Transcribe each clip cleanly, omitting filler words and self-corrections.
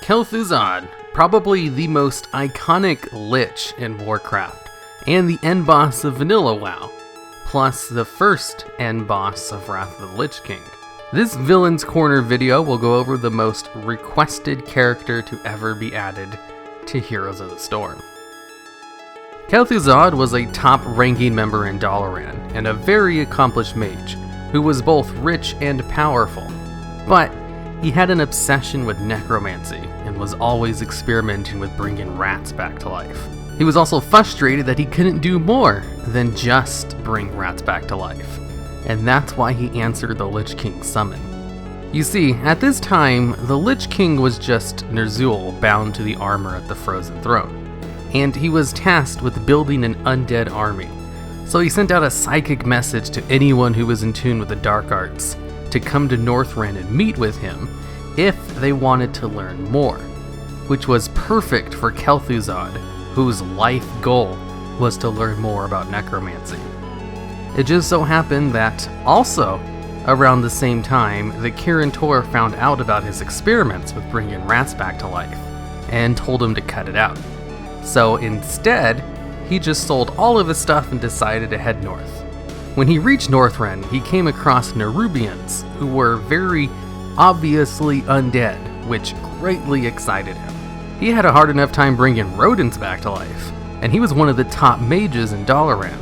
Kel'Thuzad, probably the most iconic Lich in Warcraft, and the end boss of vanilla WoW, plus the first end boss of Wrath of the Lich King. This Villain's Corner video will go over the most requested character to ever be added to Heroes of the Storm. Kel'Thuzad was a top-ranking member in Dalaran, and a very accomplished mage, who was both rich and powerful. But he had an obsession with necromancy, and was always experimenting with bringing rats back to life. He was also frustrated that he couldn't do more than just bring rats back to life, and that's why he answered the Lich King's summon. You see, at this time, the Lich King was just Ner'zhul bound to the armor at the Frozen Throne, and he was tasked with building an undead army. So he sent out a psychic message to anyone who was in tune with the dark arts to come to Northrend and meet with him if they wanted to learn more, which was perfect for Kel'Thuzad, whose life goal was to learn more about necromancy. It just so happened that also around the same time, the Kirin Tor found out about his experiments with bringing rats back to life and told him to cut it out. So instead, he just sold all of his stuff and decided to head north. When he reached Northrend, he came across Nerubians, who were very obviously undead, which greatly excited him. He had a hard enough time bringing rodents back to life, and he was one of the top mages in Dalaran.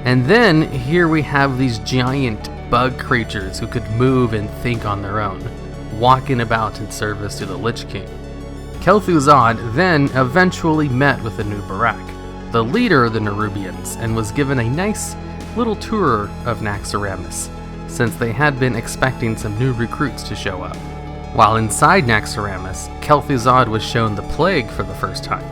And then here we have these giant bug creatures who could move and think on their own, walking about in service to the Lich King. Kel'Thuzad then eventually met with Anub'arak, the leader of the Nerubians, and was given a nice little tour of Naxxramas, since they had been expecting some new recruits to show up. While inside Naxxramas, Kel'Thuzad was shown the plague for the first time,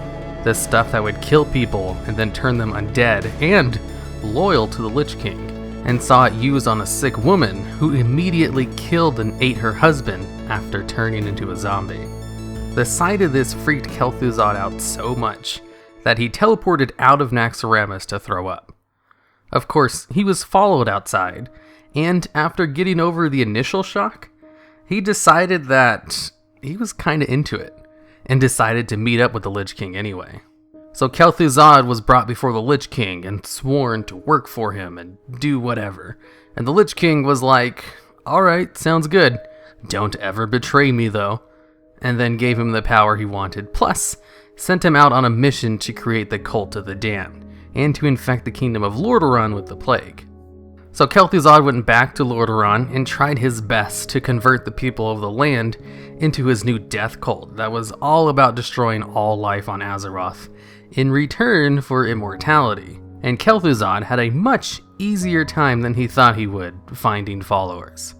the stuff that would kill people and then turn them undead and loyal to the Lich King, and saw it used on a sick woman who immediately killed and ate her husband after turning into a zombie. The sight of this freaked Kel'Thuzad out so much that he teleported out of Naxxramas to throw up. Of course, he was followed outside, and after getting over the initial shock, he decided that he was kinda into it, and decided to meet up with the Lich King anyway. So Kel'Thuzad was brought before the Lich King and sworn to work for him and do whatever. And the Lich King was like, alright, sounds good. Don't ever betray me though. And then gave him the power he wanted, plus sent him out on a mission to create the Cult of the Damned, and to infect the kingdom of Lordaeron with the plague. So Kel'Thuzad went back to Lordaeron and tried his best to convert the people of the land into his new death cult that was all about destroying all life on Azeroth in return for immortality. And Kel'Thuzad had a much easier time than he thought he would finding followers.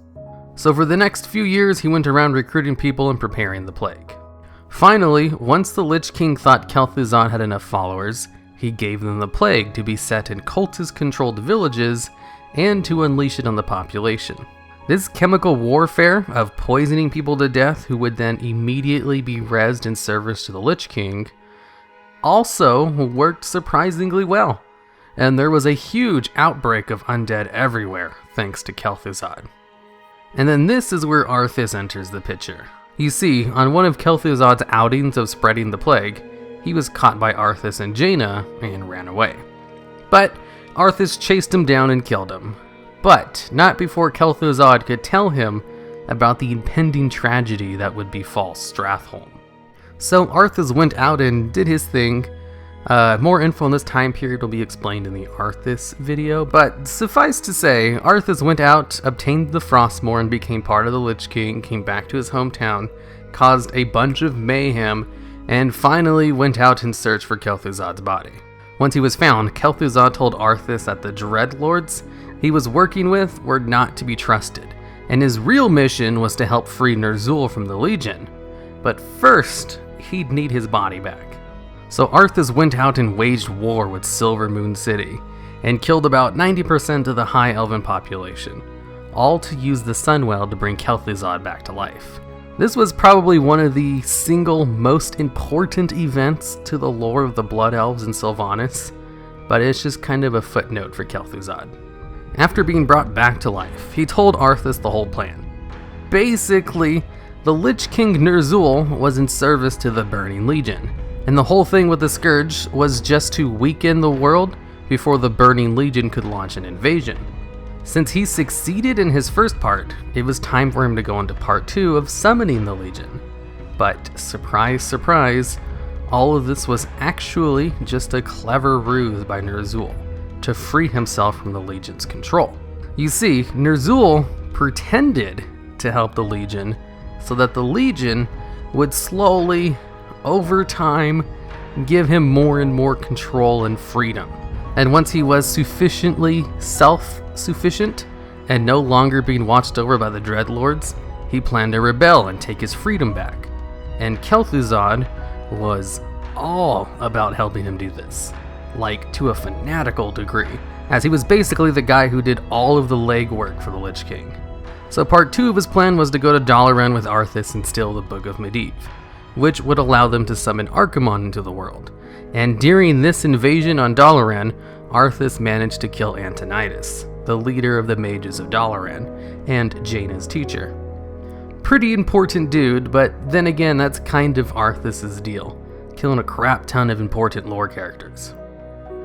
So for the next few years, he went around recruiting people and preparing the plague. Finally, once the Lich King thought Kel'Thuzad had enough followers, he gave them the plague to be set in cultist-controlled villages and to unleash it on the population. This chemical warfare of poisoning people to death who would then immediately be rezzed in service to the Lich King also worked surprisingly well, and there was a huge outbreak of undead everywhere thanks to Kel'Thuzad. And then this is where Arthas enters the picture. You see, on one of Kel'Thuzad's outings of spreading the plague, he was caught by Arthas and Jaina and ran away. But Arthas chased him down and killed him, but not before Kel'Thuzad could tell him about the impending tragedy that would befall Stratholme. So Arthas went out and did his thing. More info on this time period will be explained in the Arthas video, but suffice to say, Arthas went out, obtained the Frostmourne, became part of the Lich King, came back to his hometown, caused a bunch of mayhem, and finally went out in search for Kel'Thuzad's body. Once he was found, Kel'Thuzad told Arthas that the Dreadlords he was working with were not to be trusted, and his real mission was to help free Ner'zhul from the Legion. But first, he'd need his body back. So Arthas went out and waged war with Silvermoon City, and killed about 90% of the High Elven population, all to use the Sunwell to bring Kel'Thuzad back to life. This was probably one of the single most important events to the lore of the Blood Elves in Sylvanas, but it's just kind of a footnote for Kel'Thuzad. After being brought back to life, he told Arthas the whole plan. Basically, the The Lich King Ner'zhul was in service to the Burning Legion, and the whole thing with the Scourge was just to weaken the world before the Burning Legion could launch an invasion. Since he succeeded in his first part, it was time for him to go into part 2 of summoning the Legion. But surprise, surprise, all of this was actually just a clever ruse by Ner'zhul to free himself from the Legion's control. You see, Ner'zhul pretended to help the Legion so that the Legion would slowly, over time, give him more and more control and freedom. And once he was sufficiently self-sufficient and no longer being watched over by the Dreadlords, he planned to rebel and take his freedom back. And Kel'Thuzad was all about helping him do this, like to a fanatical degree, as he was basically the guy who did all of the legwork for the Lich King. So part 2 of his plan was to go to Dalaran with Arthas and steal the Book of Medivh, which would allow them to summon Archimonde into the world. And during this invasion on Dalaran, Arthas managed to kill Antonidas, the leader of the mages of Dalaran, and Jaina's teacher. Pretty important dude, but then again, that's kind of Arthas' deal, killing a crap ton of important lore characters.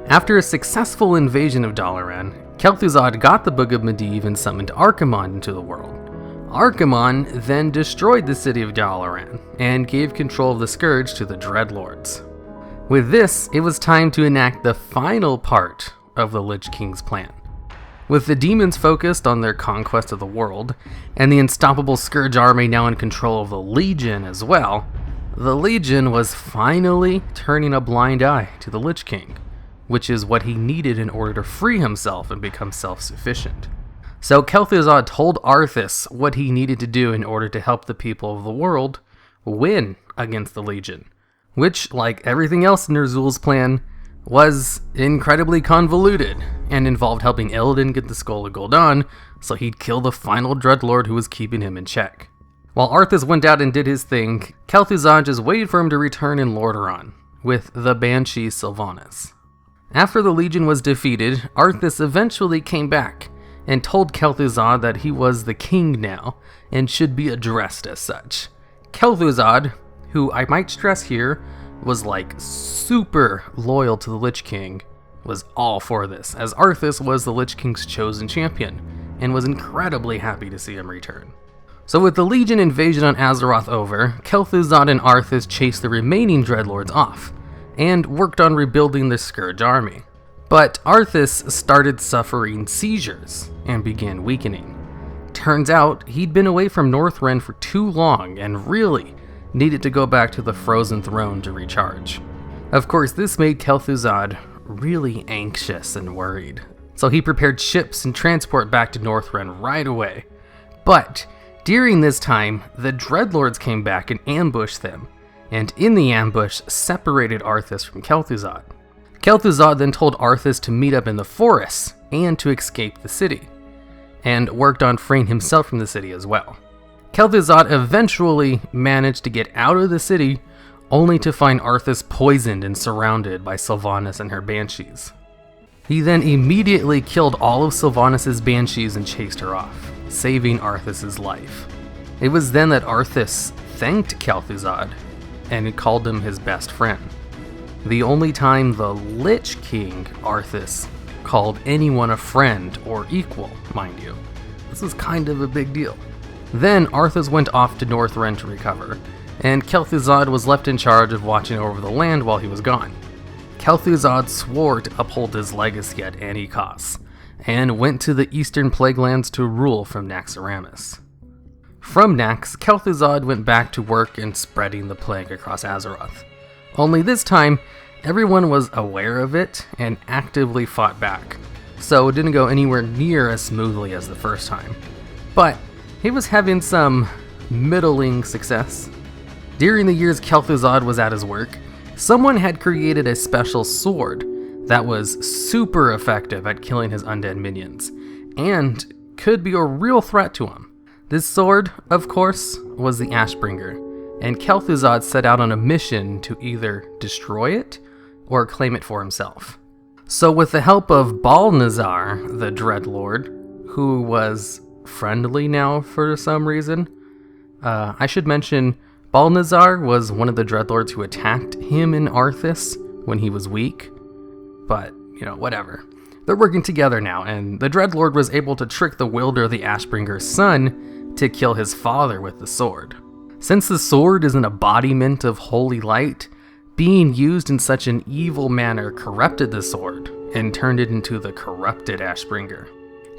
After a successful invasion of Dalaran, Kel'Thuzad got the Book of Medivh and summoned Archimonde into the world. Archimonde then destroyed the city of Dalaran and gave control of the Scourge to the Dreadlords. With this, it was time to enact the final part of the Lich King's plan. With the demons focused on their conquest of the world, and the unstoppable Scourge army now in control of the Legion as well, the Legion was finally turning a blind eye to the Lich King, which is what he needed in order to free himself and become self-sufficient. So Kel'Thuzad told Arthas what he needed to do in order to help the people of the world win against the Legion, which, like everything else in Ner'zhul's plan, was incredibly convoluted and involved helping Illidan get the Skull of Gul'dan so he'd kill the final Dreadlord who was keeping him in check. While Arthas went out and did his thing, Kel'Thuzad just waited for him to return in Lordaeron with the Banshee Sylvanas. After the Legion was defeated, Arthas eventually came back and told Kel'Thuzad that he was the king now and should be addressed as such. Kel'Thuzad, who I might stress here was like super loyal to the Lich King, was all for this, as Arthas was the Lich King's chosen champion and was incredibly happy to see him return. So with the Legion invasion on Azeroth over, Kel'Thuzad and Arthas chased the remaining Dreadlords off and worked on rebuilding the Scourge army. But Arthas started suffering seizures and began weakening. Turns out he'd been away from Northrend for too long and really needed to go back to the Frozen Throne to recharge. Of course, this made Kel'Thuzad really anxious and worried, so he prepared ships and transport back to Northrend right away. But during this time, the Dreadlords came back and ambushed them, and in the ambush separated Arthas from Kel'Thuzad. Kel'Thuzad then told Arthas to meet up in the forests and to escape the city, and worked on freeing himself from the city as well. Kel'Thuzad eventually managed to get out of the city, only to find Arthas poisoned and surrounded by Sylvanas and her banshees. He then immediately killed all of Sylvanas' banshees and chased her off, saving Arthas' life. It was then that Arthas thanked Kel'Thuzad and called him his best friend. The only time the Lich King, Arthas, called anyone a friend or equal, mind you. This is kind of a big deal. Then Arthas went off to Northrend to recover, and Kel'Thuzad was left in charge of watching over the land while he was gone. Kel'Thuzad swore to uphold his legacy at any cost, and went to the Eastern Plaguelands to rule from Naxxramas. From Nax, Kel'Thuzad went back to work in spreading the plague across Azeroth. Only this time, everyone was aware of it and actively fought back, so it didn't go anywhere near as smoothly as the first time. But he was having some middling success. During the years Kel'Thuzad was at his work, someone had created a special sword that was super effective at killing his undead minions, and could be a real threat to him. This sword, of course, was the Ashbringer, and Kel'Thuzad set out on a mission to either destroy it or claim it for himself. So with the help of Balnazar, the Dreadlord, who was friendly now for some reason, I should mention, Balnazar was one of the Dreadlords who attacked him in Arthas when he was weak. But, whatever. They're working together now, and the Dreadlord was able to trick the wielder of the Ashbringer's son to kill his father with the sword. Since the sword is an embodiment of holy light, being used in such an evil manner corrupted the sword and turned it into the corrupted Ashbringer.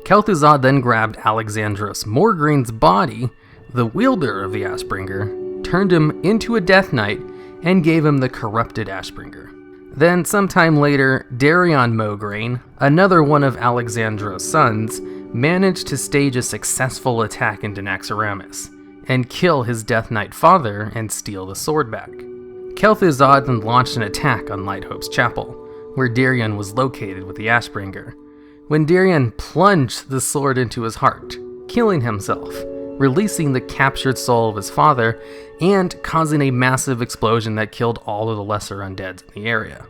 Kel'Thuzad then grabbed Alexandros Morgraine's body, the wielder of the Ashbringer, turned him into a Death Knight, and gave him the corrupted Ashbringer. Then, sometime later, Darion Mograine, another one of Alexandros' sons, managed to stage a successful attack into Naxxramas, and kill his Death Knight father and steal the sword back. Kel'Thuzad then launched an attack on Lighthope's chapel, where Darion was located with the Ashbringer, when Darion plunged the sword into his heart, killing himself, releasing the captured soul of his father, and causing a massive explosion that killed all of the lesser undeads in the area,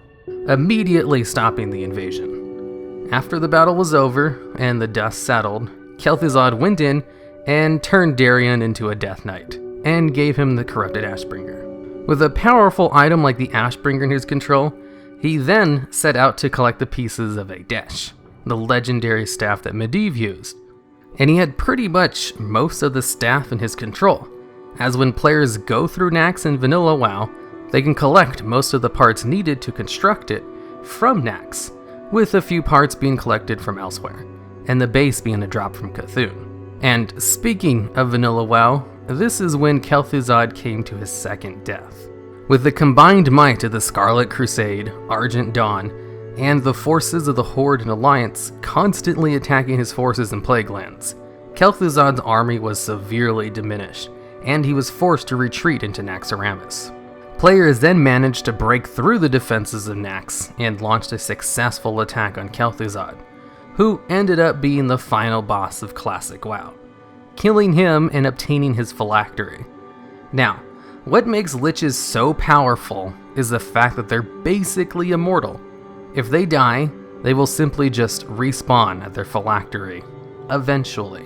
immediately stopping the invasion. After the battle was over and the dust settled, Kel'Thuzad went in and turned Darion into a Death Knight, and gave him the corrupted Ashbringer. With a powerful item like the Ashbringer in his control, he then set out to collect the pieces of AITESH, the legendary staff that Medivh used. And he had pretty much most of the staff in his control, as when players go through Naxx in vanilla WoW, they can collect most of the parts needed to construct it from Naxx, with a few parts being collected from elsewhere, and the base being a drop from Cthulhu. And speaking of vanilla WoW, this is when Kel'Thuzad came to his second death. With the combined might of the Scarlet Crusade, Argent Dawn, and the forces of the Horde and Alliance constantly attacking his forces in Plaguelands, Kel'Thuzad's army was severely diminished, and he was forced to retreat into Naxxramas. Players then managed to break through the defenses of Naxx and launched a successful attack on Kel'Thuzad, who ended up being the final boss of Classic WoW, killing him and obtaining his phylactery. Now, what makes Liches so powerful is the fact that they're basically immortal. If they die, they will simply just respawn at their phylactery, eventually.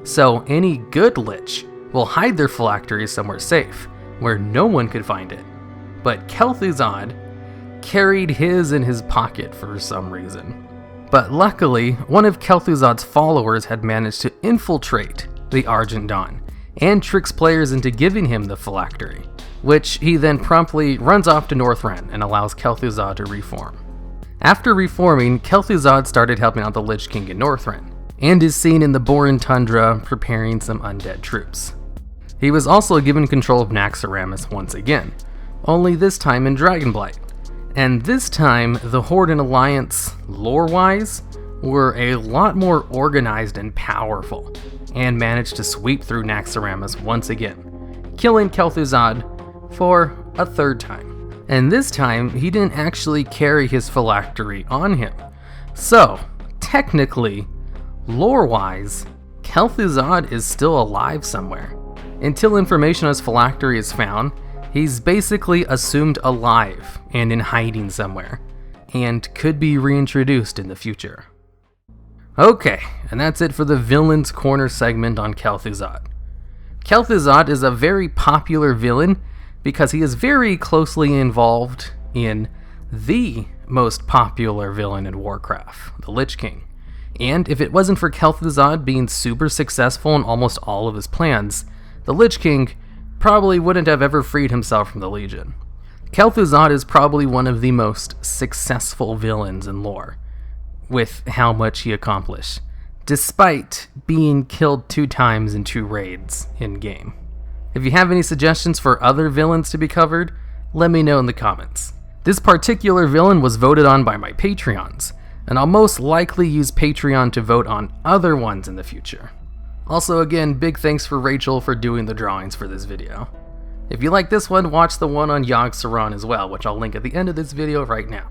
So any good Lich will hide their phylactery somewhere safe, where no one could find it. But Kel'Thuzad carried his in his pocket for some reason. But luckily, one of Kel'Thuzad's followers had managed to infiltrate the Argent Dawn, and tricks players into giving him the phylactery, which he then promptly runs off to Northrend and allows Kel'Thuzad to reform. After reforming, Kel'Thuzad started helping out the Lich King in Northrend, and is seen in the Boran Tundra preparing some undead troops. He was also given control of Naxxramas once again, only this time in Dragonblight. And this time, the Horde and Alliance, lore-wise, were a lot more organized and powerful, and managed to sweep through Naxxramas once again, killing Kel'Thuzad for a third time. And this time, he didn't actually carry his phylactery on him. So, technically, lore-wise, Kel'Thuzad is still alive somewhere. Until information on his phylactery is found, he's basically assumed alive and in hiding somewhere, and could be reintroduced in the future. Okay, and that's it for the Villain's Corner segment on Kel'Thuzad. Kel'Thuzad is a very popular villain because he is very closely involved in the most popular villain in Warcraft, the Lich King. And if it wasn't for Kel'Thuzad being super successful in almost all of his plans, the Lich King probably wouldn't have ever freed himself from the Legion. Kel'Thuzad is probably one of the most successful villains in lore, with how much he accomplished, despite being killed 2 times in 2 raids in-game. If you have any suggestions for other villains to be covered, let me know in the comments. This particular villain was voted on by my Patreons, and I'll most likely use Patreon to vote on other ones in the future. Also, again, big thanks for Rachel for doing the drawings for this video. If you like this one, watch the one on Yogg-Saron as well, which I'll link at the end of this video right now.